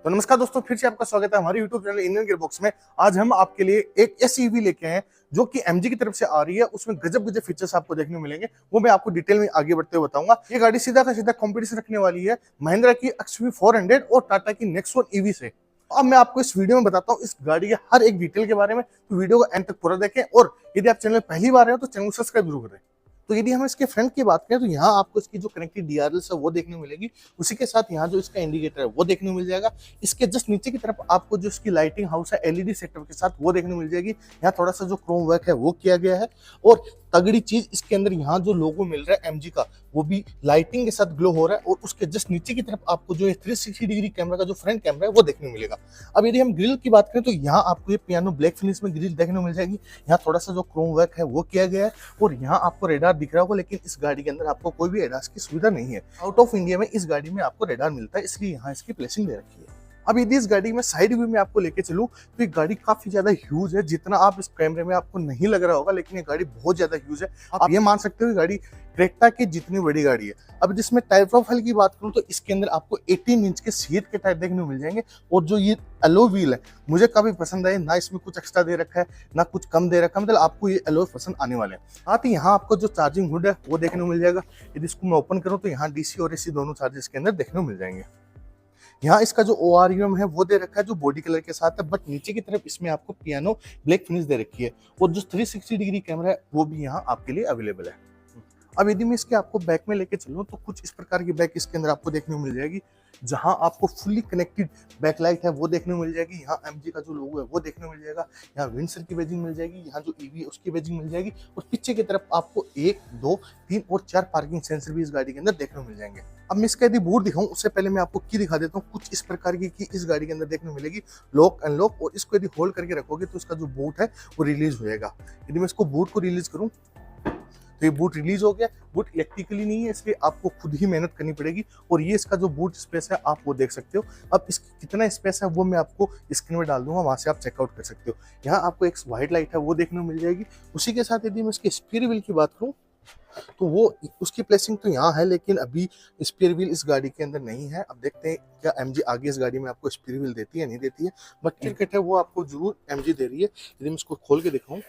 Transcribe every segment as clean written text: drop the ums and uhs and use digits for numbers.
तो नमस्कार दोस्तों, फिर से आपका स्वागत है हमारे YouTube चैनल इंडियन गियरबॉक्स में। आज हम आपके लिए एक एसयूवी लेके आए हैं जो कि MG की तरफ से आ रही है। उसमें गजब गजब फीचर्स आपको देखने को मिलेंगे, वो मैं आपको डिटेल में आगे बढ़ते हुए बताऊंगा। ये गाड़ी सीधा का सीधा कंपटीशन रखने वाली है महिंद्रा की XUV 400 और टाटा की नेक्सॉन EV से। अब मैं आपको इस वीडियो में बताता हूँ इस गाड़ी के हर एक डिटेल के बारे में, तो वीडियो को एंड तक पूरा देखें। और यदि आप चैनल पहली बार हैं तो चैनल को सब्सक्राइब जरूर करें। तो यदि हम इसके फ्रंट की बात करें तो यहाँ आपको इसकी जो कनेक्टेड DRLs है वो देखने को मिलेगी। उसी के साथ यहाँ जो इसका इंडिकेटर है वो देखने को मिल जाएगा। इसके जस्ट नीचे की तरफ आपको जो इसकी लाइटिंग हाउस है LED सेटअप के साथ वो देखने को मिल जाएगी। यहाँ थोड़ा सा जो क्रोम वर्क है वो किया गया है। और तगड़ी चीज इसके अंदर यहाँ जो लोगो मिल रहा है MG का, वो भी लाइटिंग के साथ ग्लो हो रहा है। और उसके जस्ट नीचे की तरफ आपको जो 360 डिग्री कैमरा का जो फ्रंट कैमरा है वो देखने को मिलेगा। अब यदि हम ग्रिल की बात करें तो यहाँ आपको ये पियानो ब्लैक फिनिश में ग्रिल देखने को मिल जाएगी। यहाँ थोड़ा सा जो क्रोम वर्क है वो किया गया है। और यहाँ आपको रेडार दिख रहा होगा, लेकिन इस गाड़ी के अंदर आपको कोई भी एडास की सुविधा नहीं है। आउट ऑफ इंडिया में इस गाड़ी में आपको रेडार मिलता है, इसलिए यहाँ इसकी प्लेसिंग दे रखी है। अब यदि इस गाड़ी में साइड व्यू में आपको लेके चलूं तो ये गाड़ी काफी ज्यादा ह्यूज है। जितना आप इस कैमरे में आपको नहीं लग रहा होगा, लेकिन ये गाड़ी बहुत ज्यादा ह्यूज है। आप ये मान सकते हो गाड़ी क्रेटा की जितनी बड़ी गाड़ी है। अब जिसमें टायर प्रोफाइल की बात करूं तो इसके अंदर आपको 18 इंच के सीट के टायर देखने को मिल जाएंगे। और जो ये एलो व्हील है मुझे काफी पसंद आए, ना इसमें कुछ एक्स्ट्रा दे रखा है ना कुछ कम दे रखा है, मतलब आपको ये एलो पसंद आने वाले हैं। साथ ही यहाँ आपको जो चार्जिंग हुड है वो देखने को मिल जाएगा। यदि इसको मैं ओपन करूँ तो यहाँ DC और AC दोनों चार्जेस के अंदर देखने को मिल जाएंगे। यहाँ इसका जो ORUM है वो दे रखा है जो बॉडी कलर के साथ है, बट नीचे की तरफ इसमें आपको पियानो ब्लैक फिनिश दे रखी है। और जो 360 डिग्री कैमरा है वो भी यहाँ आपके लिए अवेलेबल है। अब यदि मैं इसके आपको बैक में लेके चलूँ तो कुछ इस प्रकार की बैक इसके अंदर आपको देखने को मिल जाएगी, जहां आपको फुल्ली कनेक्टेड बैक लाइट है वो देखने को मिल जाएगी। यहाँ MG का जो लोगो है वो देखने को मिल जाएगा। यहाँ विंडसर की बैजिंग मिल जाएगी, यहाँ जो EV है उसकी बैजिंग मिल जाएगी। और पीछे की तरफ आपको 1, 2, 3 और 4 पार्किंग सेंसर भी इस गाड़ी के अंदर देखने को मिल जाएंगे। अब मैं इसका यदि बोर्ड दिखाऊं उससे पहले मैं आपको की दिखा देता हूँ कुछ इस प्रकार की इस गाड़ी के अंदर देखने को मिलेगी। लॉक अनलॉक, और इसको यदि होल्ड करके रखोगे तो इसका जो बूट है वो रिलीज हो जाएगा। यदि मैं इसको बूट को रिलीज करूँ तो ये बूट रिलीज हो गया। बूट इलेक्ट्रिकली नहीं है, इसलिए आपको खुद ही मेहनत करनी पड़ेगी। और ये इसका जो बूट स्पेस है आप वो देख सकते हो। अब इसकी कितना स्पेस है वो मैं आपको स्क्रीन में डाल दूंगा, वहां से आप चेकआउट कर सकते हो। यहाँ आपको एक व्हाइट लाइट है वो देखने को मिल जाएगी। उसी के साथ यदि मैं इसके स्टीयरिंग व्हील की बात करूँ तो वो उसकी प्लेसिंग तो यहाँ है, लेकिन अभी स्टीयरिंग व्हील इस गाड़ी के अंदर नहीं है। अब देखते हैं क्या MG आगे इस गाड़ी में आपको स्टीयरिंग व्हील देती है नहीं देती है, बट टिकट है वो आपको जरूर MG दे रही है। यदि मैं इसको खोल के दिखाऊं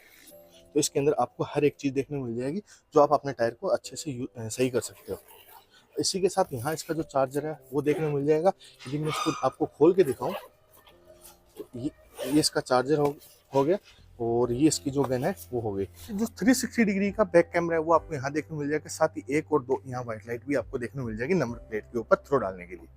तो इसके अंदर आपको हर एक चीज देखने को मिल जाएगी जो आप अपने टायर को अच्छे से सही कर सकते हो। इसी के साथ यहाँ इसका जो चार्जर है वो देखने को मिल जाएगा। यदि मैं इसको आपको खोल के दिखाऊं तो ये इसका चार्जर हो गया। और ये इसकी जो गन है वो हो गई। जो 360 डिग्री का बैक कैमरा है वो आपको यहाँ देखने को मिल जाएगा। साथ ही 1 और 2 यहाँ व्हाइट लाइट भी आपको देखने को मिल जाएगी नंबर प्लेट के ऊपर थ्रो डालने के लिए।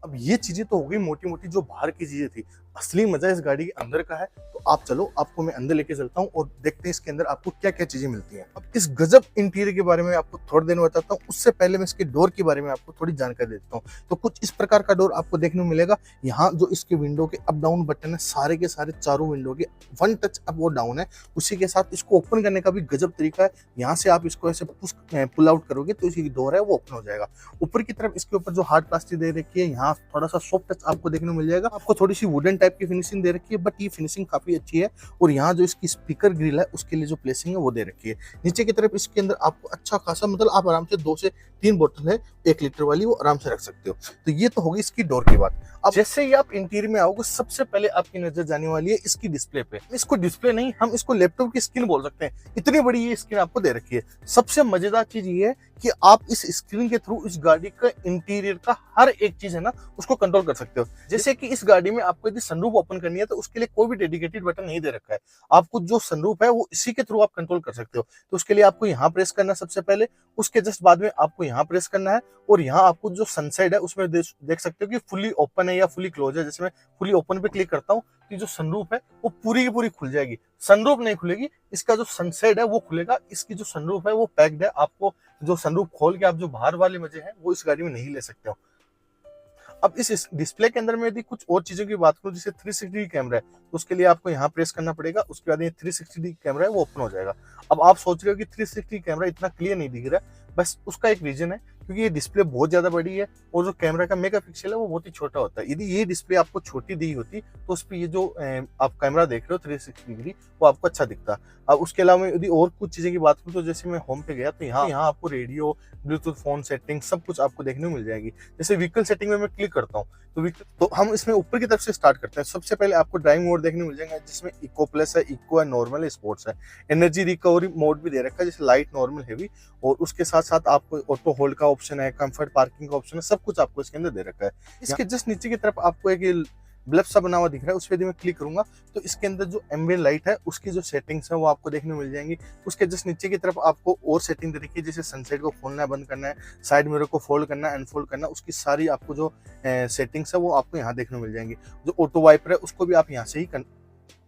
अब ये चीजें तो हो गई मोटी मोटी जो बाहर की चीजें थी। असली मजा इस गाड़ी के अंदर का है, तो आप चलो आपको मैं अंदर लेके चलता हूँ और देखते हैं इसके अंदर आपको क्या क्या चीजें मिलती हैं। अब इस गजब इंटीरियर के बारे में आपको थोड़ी देर में बताता हूँ, उससे पहले मैं इसके डोर के बारे में आपको थोड़ी जानकारी देता हूँ। तो कुछ इस प्रकार का डोर आपको देखने को मिलेगा। यहाँ जो इसके विंडो के अप डाउन बटन है सारे के सारे चारों विंडो के 1 टच अप और डाउन है। उसी के साथ इसको ओपन करने का भी गजब तरीका है। यहाँ से आप इसको ऐसे पुल आउट करोगे तो इसकी डोर है वो ओपन हो जाएगा। ऊपर की तरफ इसके ऊपर जो हार्ड प्लास्टिक दे रखी है, यहाँ थोड़ा सा सॉफ्ट टच आपको देखने को मिल जाएगा। आपको थोड़ी सी वुडन टाइप की फिनिशिंग दे रखी है, बट ये फिनिशिंग काफी अच्छी है। और यहाँ जो इसकी स्पीकर ग्रिल है उसके लिए जो प्लेसिंग है वो दे रखी है। नीचे की तरफ इसके अंदर आपको अच्छा खासा, मतलब आप आराम से 2 से 3 बोतल है 1 लीटर वाली, वो आराम से रख सकते हो। तो ये तो होगी इसकी डोर की बात। अब जैसे ही आप इंटीरियर में आओगे सबसे पहले आपकी नजर जाने वाली है इसकी डिस्प्ले पे। इसको डिस्प्ले नहीं, हम इसको लैपटॉप की स्क्रीन बोल सकते हैं, इतनी बड़ी ये स्क्रीन आपको दे रखी है। सबसे मजेदार चीज ये है कि आप इस स्क्रीन के थ्रू इस गाड़ी का इंटीरियर का हर एक चीज है ना उसको कंट्रोल कर सकते हो। जैसे कि इस गाड़ी में आपको यदि सनरूफ ओपन करनी है तो उसके लिए कोई भी डेडिकेटेड बटन नहीं दे रखा है। आपको जो सनरूफ है वो इसी के थ्रू आप कंट्रोल कर सकते हो। तो उसके लिए आपको यहाँ प्रेस करना है सबसे पहले, उसके जस्ट बाद में आपको यहाँ प्रेस करना है। और यहाँ आपको जो सनसाइड है उसमें देख सकते हो कि फुली ओपन है या फुली क्लोज है। जैसे मैं फुली ओपन पे क्लिक करता हूँ कि जो सनरूफ है वो पूरी की पूरी खुल जाएगी। सनरूफ नहीं खुलेगी, इसका जो सनसाइड है वो खुलेगा। इसकी जो सनरूफ है वो पैक्ड है। आपको जो सनरूफ खोल के आप जो बाहर वाले मजे हैं वो इस गाड़ी में नहीं ले सकते हो। अब इस डिस्प्ले के अंदर में यदि कुछ और चीजों की बात करूं, जैसे 360 कैमरा है तो उसके लिए आपको यहाँ प्रेस करना पड़ेगा। उसके बाद ये 360 कैमरा है वो ओपन हो जाएगा। अब आप सोच रहे हो कि 360 कैमरा इतना क्लियर नहीं दिख रहा है, बस उसका एक रीजन है क्योंकि ये डिस्प्ले बहुत ज्यादा बड़ी है और जो कैमरा का मेगापिक्सल है वो बहुत ही छोटा होता है। यदि ये डिस्प्ले आपको छोटी दी होती तो उस पर ये जो आप कैमरा देख रहे हो 360 डिग्री वो आपको अच्छा दिखता। अब उसके अलावा यदि और कुछ चीजें की बात करूँ तो जैसे मैं होम पे गया तो यहाँ आपको रेडियो, ब्लूटूथ, फोन सेटिंग सब कुछ आपको देखने को मिल जाएगी। जैसे व्हीकल सेटिंग में मैं क्लिक करता हूँ तो हम इसमें ऊपर की तरफ से स्टार्ट करते हैं। सबसे पहले आपको ड्राइविंग मोड देखने को मिल जाएगा जिसमें इको प्लस है, इको है, नॉर्मल है, स्पोर्ट्स है। एनर्जी रिकवरी मोड भी दे रखा है जैसे लाइट, नॉर्मल, हेवी, और उसके साथ साथ आपको ऑटो होल्ड का ऑप्शन है, कंफर्ट पार्किंग का ऑप्शन है, सब कुछ आपको इसके अंदर दे रखा है। इसके जस्ट नीचे की तरफ आपको एक ब्लब सा बना हुआ दिख रहा है, उस पर यदि मैं क्लिक करूंगा तो इसके अंदर जो एम्बिएंट लाइट है उसकी जो सेटिंग्स है वो आपको देखने को मिल जाएंगी। उसके जस्ट नीचे की तरफ आपको और सेटिंग दे रखी है जैसे सनसेट को खोलना है, बंद करना है, साइड मिरर को फोल्ड करना है, अनफोल्ड करना है, उसकी सारी आपको जो सेटिंग्स है वो आपको यहाँ देखने को मिल जाएंगी। जो ऑटो वाइपर है उसको भी आप यहाँ से ही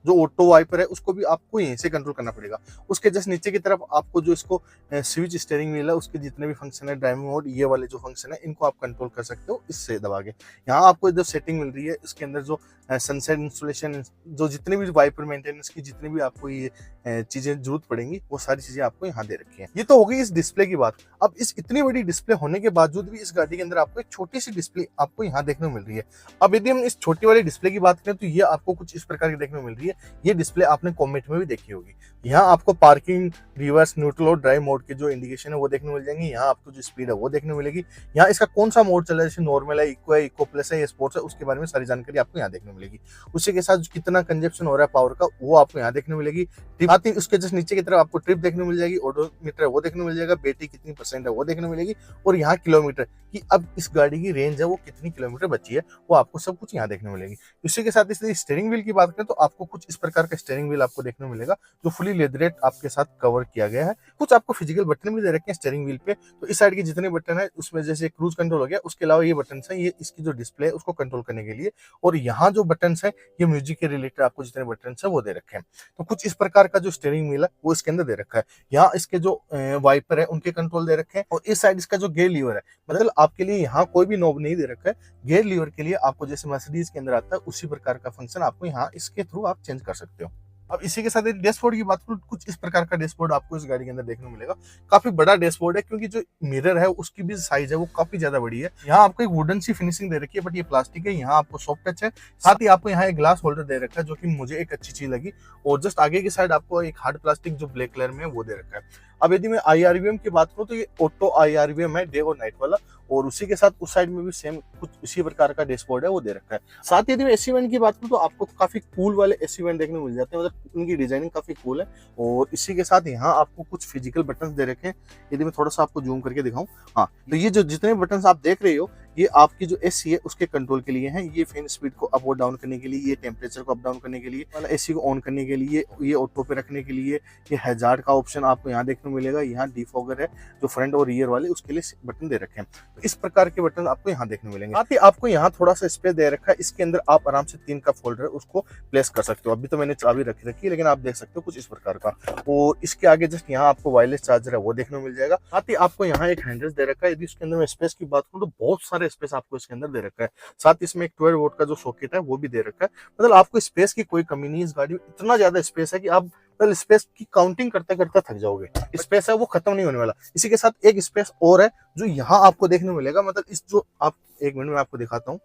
जो ऑटो वाइपर है उसको भी आपको यहीं से कंट्रोल करना पड़ेगा। उसके जस्ट नीचे की तरफ आपको जो इसको स्विच स्टीयरिंग व्हील है उसके जितने भी फंक्शन है, ड्राइविंग मोड, ये वाले जो फंक्शन है इनको आप कंट्रोल कर सकते हो इससे दबा के। यहाँ आपको जो सेटिंग मिल रही है इसके अंदर जो सनसेट इंस्टॉलेशन, जो जितने भी वाइपर मेंटेनेंस की जितनी भी आपको ये चीजें जरूरत पड़ेंगी वो सारी चीजें आपको यहाँ दे रखी है। ये तो हो गई इस डिस्प्ले की बात। अब इस इतनी बड़ी डिस्प्ले होने के बावजूद भी इस गाड़ी के अंदर आपको एक छोटी सी डिस्प्ले आपको यहाँ देखने को मिल रही है। अब यदि हम इस छोटी वाली डिस्प्ले की बात करें तो ये आपको कुछ इस प्रकार की देखने को मिल रही है। ये डिस्प्ले आपने कॉमेट में भी देखी होगी। यहाँ आपको पार्किंग, रिवर्स, न्यूट्रल और ड्राइव मोड के जो इंडिकेशन है वो देखने को मिल जाएंगे। यहाँ आपको जो स्पीड है वो देखने को मिलेगी। यहाँ इसका कौन सा मोड चल रहा है, जैसे नॉर्मल है, इको प्लस है या स्पोर्ट्स है, उसके बारे में सारी जानकारी आपको यहाँ देखने को मिलेगी। उसी के साथ कितना कंजप्शन हो रहा है पावर का वो आपको यहाँ देखने को मिलेगी। आती उसके जस्ट नीचे की तरफ आपको ट्रिप देखने को मिल जाएगी, ओडोमीटर वो देखने को मिल जाएगा, बैटरी कितनी % है वो देखने को मिलेगी, और यहाँ किलोमीटर की अब इस गाड़ी की रेंज है वो कितनी किलोमीटर बची है वो आपको सब कुछ यहाँ देखने को मिलेगी। इसी के साथ इसलिए स्टीयरिंग व्हील की बात करें तो आपको कुछ इस प्रकार का स्टीयरिंग व्हील आपको देखने को मिलेगा जो फुली लेदरेट आपके साथ कवर किया गया है। कुछ आपको फिजिकल बटन भी दे रखे हैं स्टीयरिंग व्हील पे। तो इस साइड के जितने बटन है उसमें जैसे क्रूज कंट्रोल हो गया, उसके अलावा ये बटन है ये इसकी जो डिस्प्ले है उसको कंट्रोल करने के लिए, और यहाँ जो बटन है ये म्यूजिक के रिलेटेड आपको जितने बटन है वो दे रखे हैं। तो कुछ इस प्रकार का जो स्टीयरिंग व्हील है वो इसके अंदर दे रखा है। यहाँ इसके जो वाइपर है उनके कंट्रोल दे रखे हैं, और इस साइड इसका जो गियर लीवर है, मतलब आपके लिए यहाँ कोई भी नॉब नहीं दे रखा है। गियर लीवर के लिए आपको जैसे मर्सिडीज के अंदर आता है उसी प्रकार का फंक्शन आपको यहाँ इसके थ्रू आप चेंज कर सकते हो। अब इसी के साथ डैशबोर्ड की बात करूं, कुछ इस प्रकार का डैशबोर्ड आपको इस गाड़ी के अंदर देखने को मिलेगा। काफी बड़ा डैशबोर्ड है क्योंकि जो मिरर है उसकी भी साइज है वो काफी ज्यादा बड़ी है। यहाँ आपको एक वुडन सी फिनिशिंग दे रखी है बट ये प्लास्टिक है। यहाँ आपको सॉफ्ट टच है, साथ ही आपको यहाँ एक ग्लास होल्डर दे रखा है जो कि मुझे एक अच्छी चीज लगी, और जस्ट आगे की साइड आपको एक हार्ड प्लास्टिक जो ब्लैक कलर में है वो दे रखा है। अब यदि मैं IRVM की बात करूं तो ये ऑटो IRVM है, डे और नाइट वाला, और उसी के साथ उस साइड में भी सेम कुछ इसी प्रकार का डैशबोर्ड है वो दे रखा है। साथ ही यदि मैं एसी वेंट की बात करूं तो आपको काफी कूल वाले एसी वेंट देखने को मिल जाते हैं, मतलब उनकी डिजाइनिंग काफी कूल है। और इसी के साथ यहाँ आपको कुछ फिजिकल बटन दे रखे हैं। यदि मैं थोड़ा सा आपको जूम करके दिखाऊं, हाँ, तो ये जो जितने बटन आप देख रहे हो ये आपकी जो एसी है उसके कंट्रोल के लिए है। ये फैन स्पीड को अप और डाउन करने के लिए, ये टेम्परेचर को अप डाउन करने के लिए, वाला एसी को ऑन करने के लिए, ये ऑटो पे रखने के लिए, ये हैजार्ड का ऑप्शन आपको यहाँ देखने को मिलेगा। यहाँ डिफॉगर है जो फ्रंट और रियर वाले उसके लिए बटन दे रखे हैं। तो इस प्रकार के बटन आपको यहाँ देखने को मिलेंगे। साथ ही आपको यहाँ थोड़ा सा स्पेस दे रखा है, इसके अंदर आप आराम से 3 का फोल्डर है उसको प्लेस कर सकते हो। अभी तो मैंने चाबी रखी है लेकिन आप देख सकते हो कुछ इस प्रकार का। और इसके आगे जस्ट यहाँ आपको वायरलेस चार्जर है वो देखने को मिल जाएगा। साथ ही आपको यहाँ एक हैंडल दे रखा है। यदि इसके अंदर मैं स्पेस की बात करूँ तो बहुत सारे स्पेस आपको इसके अंदर दे रखा है। साथ ही इसमें एक 12 वोल्ट का जो सॉकेट है वो भी दे रखा है। मतलब आपको स्पेस की कोई कमी नहीं। इस गाड़ी में इतना ज्यादा स्पेस है कि आप मतलब स्पेस की काउंटिंग करते करते थक जाओगे। स्पेस है वो खत्म नहीं होने वाला। इसी के साथ एक स्पेस और है जो यहाँ आपको देखने को मिलेगा। मतलब इस जो आप एक मिनट में आपको दिखाता हूँ,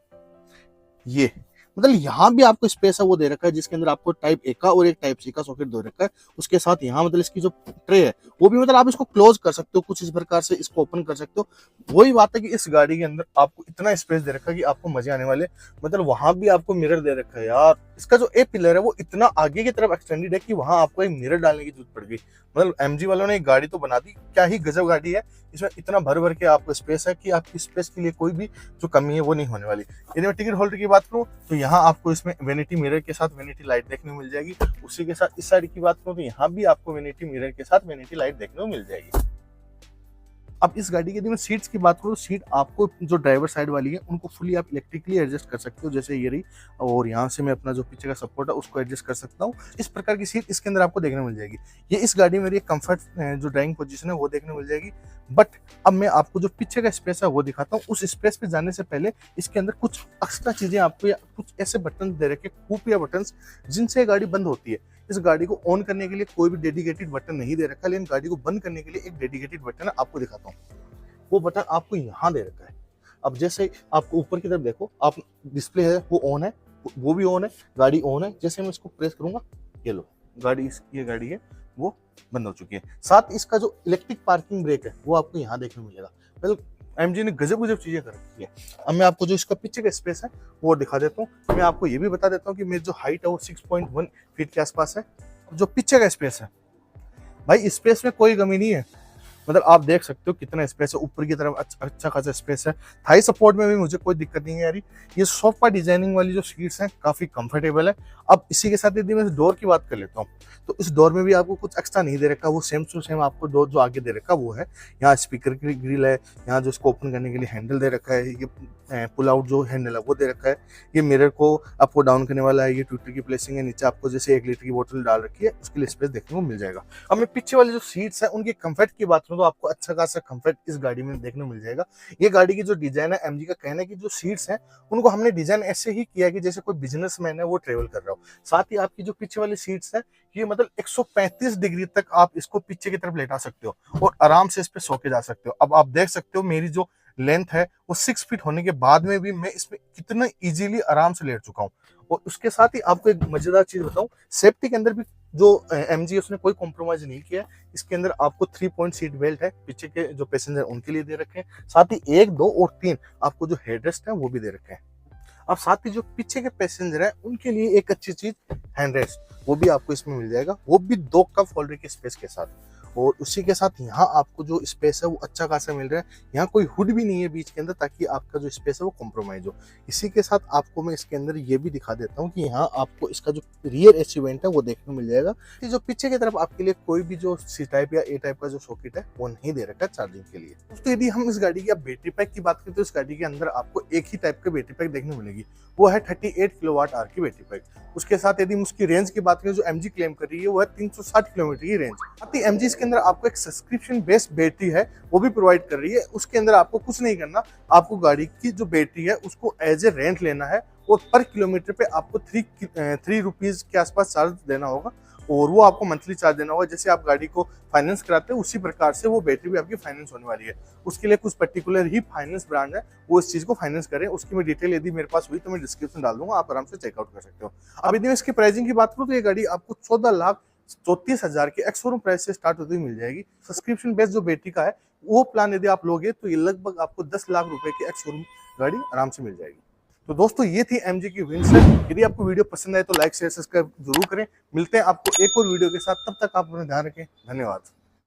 ये मतलब यहाँ भी आपको स्पेस है वो दे रखा है जिसके अंदर आपको टाइप ए का और एक टाइप सी का सॉकेट दे रखा है। उसके साथ यहाँ मतलब इसकी जो ट्रे है वो भी मतलब आप इसको क्लोज कर सकते हो, कुछ इस प्रकार से इसको ओपन कर सकते हो। वही बात है कि इस गाड़ी के अंदर आपको इतना स्पेस दे रखा है कि आपको मजे आने वाले। मतलब वहां भी आपको मिरर दे रखा है यार। इसका जो ए पिलर है वो इतना आगे की तरफ एक्सटेंडेड है कि वहां आपको एक मिरर डालने की जरूरत पड़ गई। मतलब MG वालों ने एक गाड़ी तो बना दी, क्या ही गजब गाड़ी है। इसमें इतना भर भर के आपको स्पेस है कि आपकी स्पेस के लिए कोई भी जो कमी है वो नहीं होने वाली। यदि मैं टिकट होल्डर की बात करूँ तो यहाँ आपको इसमें वेनिटी मिरर के साथ वेनिटी लाइट देखने को मिल जाएगी। उसी के साथ इस साइड की बात करूँ तो यहाँ भी आपको वेनिटी मिरर के साथ वेनिटी लाइट देखने को मिल जाएगी। अब इस गाड़ी की यदि मैं सीट्स की बात करूँ, सीट आपको जो ड्राइवर साइड वाली है उनको फुली आप इलेक्ट्रिकली एडजस्ट कर सकते हो, जैसे ये रही, और यहाँ से मैं अपना जो पीछे का सपोर्ट है उसको एडजस्ट कर सकता हूँ। इस प्रकार की सीट इसके अंदर आपको देखने को मिल जाएगी। ये इस गाड़ी में मेरी कंफर्ट जो ड्राइविंग पोजीशन है वो देखने को मिल जाएगी। बट अब मैं आपको जो पीछे का स्पेस है वो दिखाता हूँ। उस स्पेस पे जाने से पहले इसके अंदर कुछ एक्स्ट्रा चीजें आपको, या कुछ ऐसे बटन दे रखे, खुफिया बटन जिनसे गाड़ी बंद होती है। इस गाड़ी को ऑन करने के लिए कोई भी डेडिकेटेड बटन नहीं दे रखा, लेकिन गाड़ी को बंद करने के लिए एक डेडिकेटेड बटन है, आपको दिखाता हूँ। वो बटन आपको यहाँ दे रखा है। अब जैसे आपको ऊपर की तरफ देखो, आप डिस्प्ले है वो ऑन है, वो भी ऑन है, गाड़ी ऑन है। जैसे मैं इसको प्रेस करूंगा, ये लो गाड़ी, ये गाड़ी है वो बंद हो चुकी है। साथ इसका जो इलेक्ट्रिक पार्किंग ब्रेक है वो आपको यहाँ देखने को मिलेगा। बिल्कुल एमजी ने गजब गजब चीजें कर रखी है। अब मैं आपको जो इसका पीछे का स्पेस है वो दिखा देता हूँ। मैं आपको ये भी बता देता हूँ कि मेरी जो हाइट है वो 6.1 फीट के आसपास है। जो पीछे का स्पेस है भाई, स्पेस में कोई कमी नहीं है। मतलब आप देख सकते हो कितना स्पेस है, ऊपर की तरफ अच्छा खासा स्पेस है। थाई सपोर्ट में भी मुझे कोई दिक्कत नहीं है यार। ये सोफा डिजाइनिंग वाली जो सीट्स हैं काफी कंफर्टेबल है। अब इसी के साथ यदि मैं इस डोर की बात कर लेता हूँ, तो इस डोर में भी आपको कुछ एक्स्ट्रा नहीं दे रखा, वो सेम टू सेम आपको डोर जो आगे दे रखा वो है। यहाँ स्पीकर की ग्रिल है, यहाँ जो इसको ओपन करने के लिए हैंडल दे रखा है, ये पुल आउट जो हैंडल है वो दे रखा है। ये मिरर को आपको डाउन करने वाला है, ये ट्विटर की प्लेसिंग है। नीचे आपको जैसे 1 लीटर की बोतल डाल रखी है, उसके लिए स्पेस देखने को मिल जाएगा। अब मैं पीछे वाली जो सीट्स है उनकी कंफर्ट की बात करूँ तो आपको अच्छा खासा कंफर्ट इस गाड़ी में देखने को मिल जाएगा। ये गाड़ी की जो डिजाइन है, एमजी का कहना है कि जो सीट्स हैं उनको हमने डिजाइन ऐसे ही किया कि जैसे कोई बिजनेसमैन है वो ट्रेवल कर रहा हो। साथ ही आपकी जो पीछे वाली सीट्स है, ये मतलब 135 डिग्री तक आप इसको पीछे की तरफ लेटा सकते हो और आराम से इस पे सो के जा सकते हो। अब आप देख सकते हो मेरी जो लेंथ है वो 6 फीट होने के बाद में भी मैं इसमें कितना इजीली आराम से लेट चुका हूँ। और उसके साथ ही आपको एक मजेदार चीज बताऊं, सेफ्टी के अंदर भी जो एमजी उसने कोई कॉम्प्रोमाइज नहीं किया है। इसके अंदर आपको 3 पॉइंट सीट बेल्ट है, पीछे के जो पैसेंजर उनके लिए दे रखे हैं। साथ ही 1, 2 और 3 आपको जो हेडरेस्ट है वो भी दे रखे हैं। अब साथ ही जो पीछे के पैसेंजर है उनके लिए एक अच्छी चीज हैंड रेस्ट, वो भी आपको इसमें मिल जाएगा, वो भी 2 कप होल्डर के स्पेस के साथ। और उसी के साथ यहाँ आपको जो स्पेस है वो अच्छा खासा मिल रहा है। यहाँ कोई हुड भी नहीं है बीच के अंदर, ताकि आपका जो स्पेस है वो कॉम्प्रोमाइज हो। इसी के साथ आपको मैं इसके अंदर ये भी दिखा देता हूँ कि यहाँ आपको इसका जो रियर एसी वेंट है वो देखने को मिल जाएगा। जो पीछे की तरफ आपके लिए कोई भी जो सी टाइप या ए टाइप का जो सॉकेट है वो नहीं दे रखा है चार्जिंग के लिए। दोस्तों यदि हम इस गाड़ी की बैटरी पैक की बात करें तो इस गाड़ी के अंदर आपको एक ही टाइप का बैटरी पैक देखने को मिलेगी, वो है 38 किलोवाट आवर की बैटरी पैक। उसके साथ यदि उसकी रेंज की बात करें जो एमजी क्लेम कर रही है वो है 360 किलोमीटर की रेंज। साथ ही एमजी इसके अंदर आपको एक सब्सक्रिप्शन बेस्ड बैटरी है वो भी प्रोवाइड कर रही है। उसके अंदर आपको कुछ नहीं करना, आपको गाड़ी की जो बैटरी है उसको एज ए रेंट लेना है और पर किलोमीटर पे आपको 3 रुपीज के आसपास चार्ज देना होगा और वो आपको मंथली चार्ज देना होगा। जैसे आप गाड़ी को फाइनेंस कराते हैं उसी प्रकार से वो बैटरी भी आपकी फाइनेंस होने वाली है। उसके लिए कुछ पर्टिकुलर ही फाइनेंस ब्रांड है वो इस चीज को फाइनेंस करें। उसकी मैं डिटेल यदि मेरे पास हुई तो मैं डिस्क्रिप्शन डाल दूंगा, आप आराम से चेकआउट कर सकते हो। अब यदि मैं इसकी प्राइसिंग की बात करूँ तो ये गाड़ी आपको 14,34,000 के एक्स-शोरूम प्राइस से स्टार्ट होती हुई मिल जाएगी। सब्सक्रिप्शन बेस्ड जो बैटरी का है वो प्लान यदि आप लोगे तो ये लगभग आपको 10 लाख रुपए की एक्स-शोरूम गाड़ी आराम से मिल जाएगी। तो दोस्तों ये थी एमजी की विंडसर। यदि आपको वीडियो पसंद आए तो लाइक शेयर सब्सक्राइब जरूर करें। मिलते हैं आपको एक और वीडियो के साथ, तब तक आप अपना ध्यान रखें। धन्यवाद।